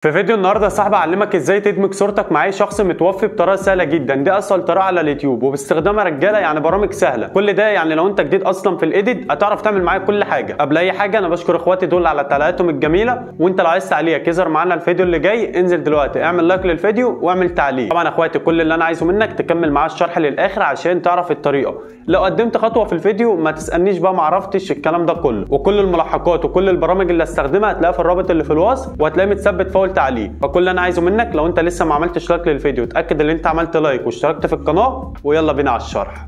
في فيديو النهارده يا صاحبي اعلمك ازاي تدمج صورتك مع اي شخص متوفي بطريقه سهله جدا. دي اسهل طريقه على اليوتيوب وباستخدامها رجاله، يعني برامج سهله. كل ده يعني لو انت جديد اصلا في الايديت هتعرف تعمل معايا كل حاجه. قبل اي حاجه انا بشكر اخواتي دول على تعليقاتهم الجميله، وانت لو عايز تعليقك يظهر معانا الفيديو اللي جاي انزل دلوقتي اعمل لايك للفيديو واعمل تعليق. طبعا يا اخواتي كل اللي انا عايزه منك تكمل معايا الشرح للاخر عشان تعرف الطريقه. لو قدمت خطوه في الفيديو ما تسالنيش بقى ما عرفتش الكلام ده كله، وكل الملاحقات وكل البرامج اللي استخدمها هتلاقيها في الرابط اللي في الوصف وهتلاقيه متثبت في اول تعليق. فكل اللي انا عايزه منك لو انت لسه ما عملتش لايك للفيديو اتاكد ان انت عملت لايك واشتركت في القناه، ويلا بينا على الشرح.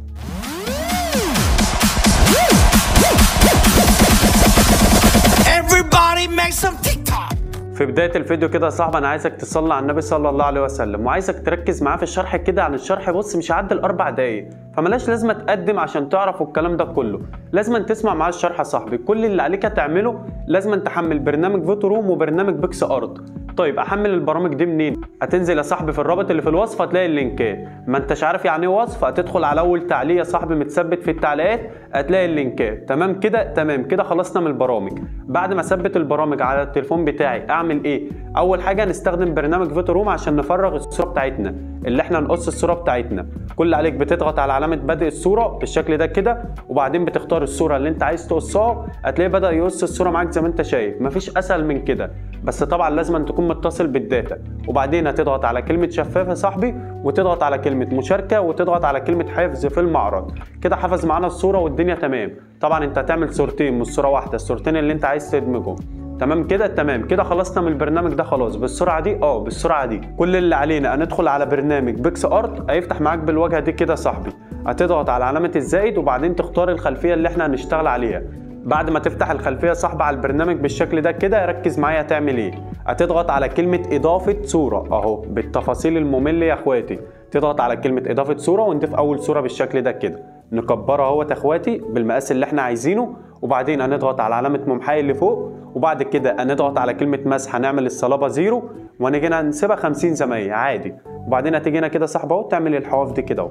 في بداية الفيديو كده يا صاحبي انا عايزك تصلي على النبي صلى الله عليه وسلم، وعايزك تركز معاه في الشرح كده. عن الشرح بص مش هيعدي ال4 دقايق، فملاش لازمه تقدم عشان تعرف الكلام ده كله. لازم تسمع معاه الشرح يا صاحبي. كل اللي عليك تعمله لازم تحمل برنامج فوتوروم وبرنامج بيكس ارت. طيب احمل البرامج دي منين؟ هتنزل يا صاحبي في الرابط اللي في الوصف هتلاقي اللينكات. ما انتش عارف يعني ايه وصف، هتدخل على اول تعليق يا صاحبي متثبت في التعليقات هتلاقي اللينكات. تمام كده؟ تمام كده خلصنا من البرامج. بعد ما اثبت البرامج على التليفون بتاعي اعمل ايه؟ اول حاجه نستخدم برنامج فوتوروم عشان نفرغ الصوره بتاعتنا، اللي احنا نقص الصوره بتاعتنا. كل اللي عليك بتضغط على علامه بدء الصوره بالشكل ده كده، وبعدين بتختار الصوره اللي انت عايز تقصها. هتلاقيه بدا يقص الصوره معاك زي ما انت شايف. مفيش اسهل من كده، بس طبعا لازم أن تكون متصل بالداتا. وبعدين هتضغط على كلمه شفاف يا صاحبي، وتضغط على كلمه مشاركه، وتضغط على كلمه حفظ في المعرض. كده حفظ معانا الصوره والدنيا تمام. طبعا انت هتعمل صورتين مش صوره واحده، الصورتين اللي انت عايز تدمجهم. تمام كده؟ تمام كده خلصنا من البرنامج ده خلاص. بالسرعه دي بالسرعه دي كل اللي علينا هندخل على برنامج بيكس ارت. هيفتح معاك بالواجهه دي كده يا صاحبي. هتضغط على علامه الزائد وبعدين تختار الخلفيه اللي احنا هنشتغل عليها. بعد ما تفتح الخلفيه يا صاحبي على البرنامج بالشكل ده كده ركز معايا هتعمل ايه. هتضغط على كلمه اضافه صوره اهو بالتفاصيل الممله يا اخواتي. تضغط على كلمه اضافه صوره ونضيف اول صوره بالشكل ده كده. نكبرها اهوت يا اخواتي بالمقاس اللي احنا عايزينه، وبعدين هنضغط على علامه ممحي اللي فوق، وبعد كده هنضغط على كلمه مسح هنعمل الصلابه 0 وهنيجي هنا هنسيبها 50 زي ما هي عادي. وبعدين هتيجي هنا كده صاحبي اهو تعمل الحواف دي كده اهو.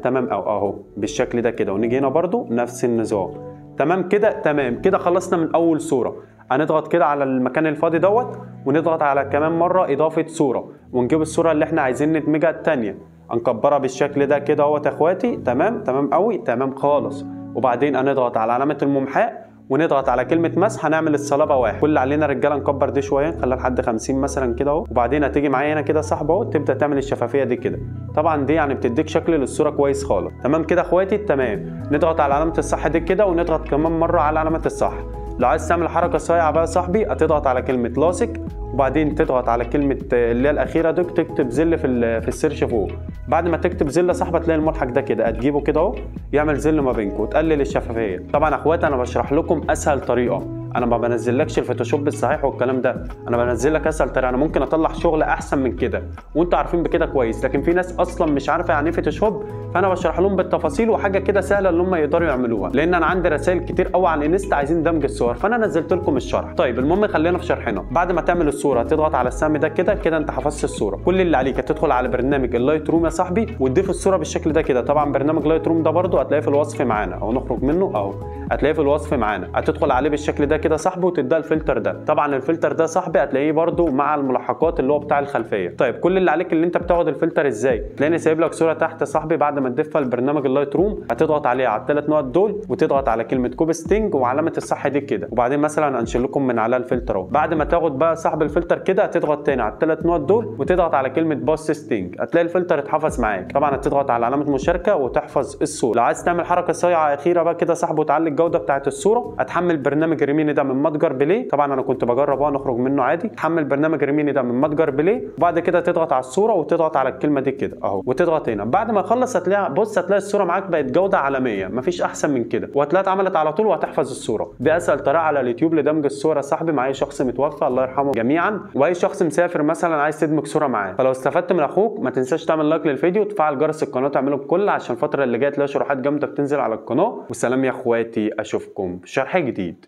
تمام اهو بالشكل ده كده، ونيجي هنا برده نفس النظام. تمام كده؟ تمام كده خلصنا من اول صوره. هنضغط كده على المكان الفاضي دوت ونضغط على كمان مره اضافه صوره، ونجيب الصوره اللي احنا عايزين ندمجها الثانيه هنكبرها بالشكل ده كده اهوت يا اخواتي. تمام قوي تمام خالص. وبعدين هنضغط على علامه الممحاء ونضغط على كلمه مسح هنعمل الصلابه 1. كل اللي علينا رجاله نكبر دي شويه نخليها لحد 50 مثلا كده اهو. وبعدين هتيجي معايا هنا كده صاحبي اهو تبدا تعمل الشفافيه دي كده. طبعا دي يعني بتديك شكل للصوره كويس خالص. تمام كده اخواتي؟ تمام. نضغط على علامه الصح دي كده ونضغط كمان مره على علامه الصح. لو عايز تعمل حركه صايعه بقى يا صاحبي هتضغط على كلمه لاصق، وبعدين تضغط على كلمه اللي هي الاخيره دي تكتب زل في السيرش فوق. بعد ما تكتب زل يا صاحبي تلاقي الملحق ده كده هتجيبه كده اهو يعمل زل ما بينكم وتقلل الشفافيه. طبعا يا اخواتي انا بشرح لكم اسهل طريقه، انا ما بنزلكش الفوتوشوب الصحيح والكلام ده، انا بنزل لك اسهل طريقه. انا ممكن اطلع شغل احسن من كده وانتوا عارفين بكده كويس، لكن في ناس اصلا مش عارفه يعني ايه فوتوشوب، فانا بشرح لهم بالتفاصيل وحاجه كده سهله اللي هم يقدروا يعملوها. لان انا عندي رسائل كتير قوي على الانستا عايزين دمج الصور، فانا نزلت لكم الشرح. طيب المهم خلينا في شرحنا. بعد ما تعمل الصوره تضغط على السهم ده كده كده انت حفظت الصوره. كل اللي عليك هتدخل على برنامج اللايت روم يا صاحبي وتضيف الصوره بالشكل ده كده. طبعا برنامج لايت روم ده برده هتلاقيه في الوصف معانا او نخرج منه اهو، هتلاقيه في الوصف معانا. هتدخل عليه بالشكل ده كده صاحبي وتبدا الفلتر ده. طبعا الفلتر ده صاحبي هتلاقيه برده مع الملاحقات اللي هو بتاع الخلفيه. طيب كل اللي عليك اللي انت بتاخد الفلتر ازاي. تلاقيني سايب لك صوره تحت يا صاحبي بعد ما تضيفها لبرنامج اللايت روم هتضغط عليها على الثلاث نقط دول وتضغط على كلمه كوب ستينج وعلامه الصح دي كده، وبعدين مثلا هنشيل لكم من على الفلتر اهو. بعد ما تاخد بقى صاحب الفلتر كده هتضغط تاني على الثلاث نقط دول وتضغط على كلمه باس ستينج هتلاقي الفلتر اتحفظ معاك. طبعا هتضغط على علامه مشاركه وتحفظ الصوره. لو عايز تعمل حركه صايعه اخيره بقى كده صاحبي وتعلي الجوده بتاعه الصوره هتحمل برنامج ريميني ده من متجر بلاي. طبعا انا كنت بجرب نخرج منه عادي. تحمل برنامج ريميني ده من متجر بلاي وبعد كده تضغط على الصوره وتضغط على الكلمه دي كده اهو وتضغط هنا. بعد ما تخلص هتلاقي هتلاقي الصوره معاك بقت جوده عالميه مفيش احسن من كده، وهتلاقيها اتعملت على طول وهتحفظ الصوره. دي اسهل طريقه على اليوتيوب لدمج الصوره يا صاحبي مع اي شخص متوفى الله يرحمه جميعا، واي شخص مسافر مثلا عايز تدمج صوره معاه. فلو استفدت من اخوك ما تنساش تعمل لايك للفيديو وتفعل جرس القناه تعمله الكل عشان الفتره اللي جايه تلاقي شروحات جامده بتنزل على القناه. والسلام يا اخواتي اشوفكم في شرح جديد.